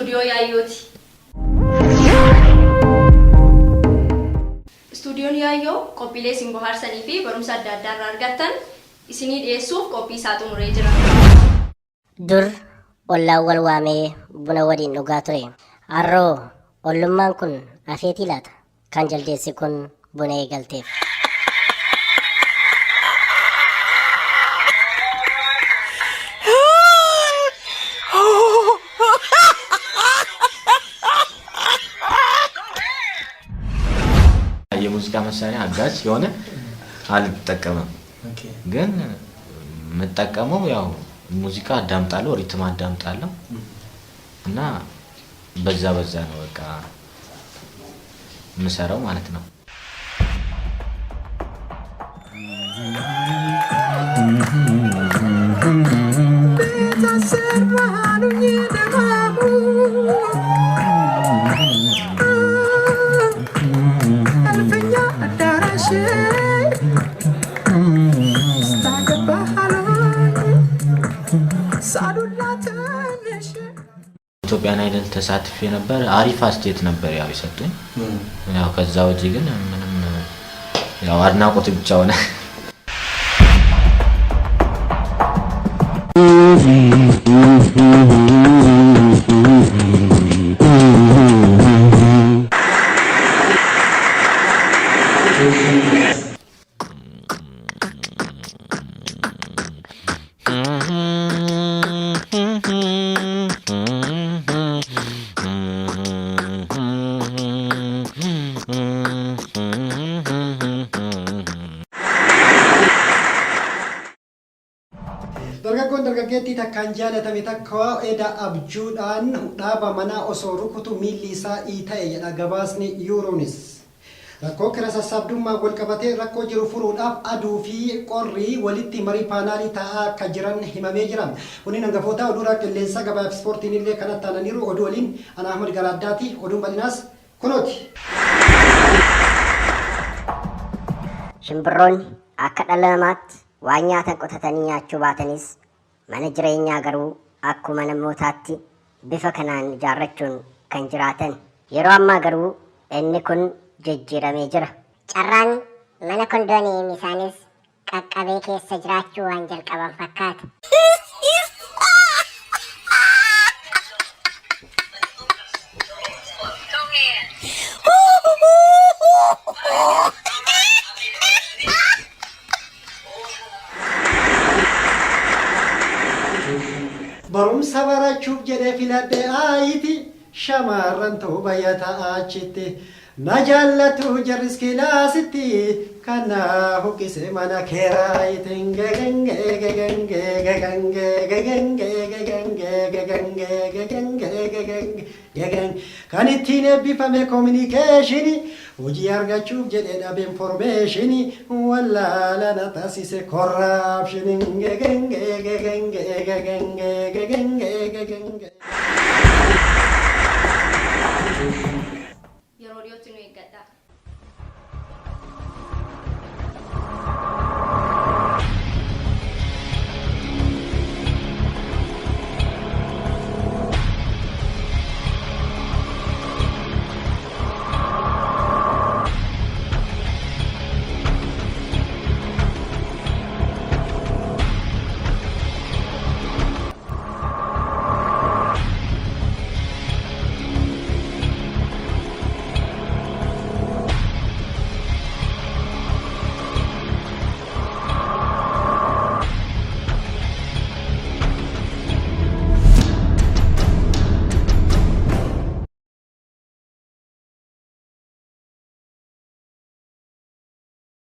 studio yaayyooti. Studiyoon yaayyoo qophiilee isin bohaarsanii fi barumsa adda addaa irraa argattan isinii dhiyeessuuf qophii isaa xumuree jira. Dur ollaan wal waamee buna waliin dhugaa ture. Har'oo ollummaan kun afeetii laata? Kan jaldeessi kun buna eegalteef. የሙዚቃ መሳሪያ አጋጭ የሆነ አልጠቀምም። ግን መጠቀመው ያው ሙዚቃ አዳምጣለሁ፣ ሪትም አዳምጣለሁ እና በዛ ነው በቃ ምሰራው ማለት ነው። ኢትዮጵያን አይደል ተሳትፌ ነበር። አሪፍ አስተያየት ነበር ያው ይሰጡኝ። ያው ከዛ ወጂ ግን ምንም ያው አድናቆት ብቻ ሆነ። dargaggeettii takkaan jaalatame takka eda abjuudhaan dhaaba manaa osoo rukutu miilli isaa ta'e jedha gabaasni Yuuroonis. Rakkoo kira sassaabdummaa wal qabatee rakkoo jiru furuudhaaf aduu fi qorrii walitti marii paanaalii ta'aa akka jiran himamee jira. Kunniin hangafoota oduu qilleensa gabaaf ispoortiin illee kan attaananiiru oduu waliin ana Ahmad Garaaddaati. Oduun bal'inaas kunooti. Shimbirroonni akka dhala namaatti waan nyaatan qotatanii nyaachuu baatanis mana jireenyaa garuu akkuma namootaatti bifa kanaan ijaarrachuun kan jiraatan. Yeroo ammaa garuu inni kun jijjiiramee jira. Carraan mana kondooniyeemii isaanis qaqqabee keessa jiraachuu waan jalqaban fakkaata. Barumsa barachuuf jedhee filadhee aayiti shamarran ta'uu bayyataa achitti na jaallatu jarris kilaasitti kana huqqise mana keeraayitiin kan ittiin eebbifame communication hojii argachuuf jedhee dhabe information wallaala na taasise corruption Yeroo dhiyootti nu eeggadha.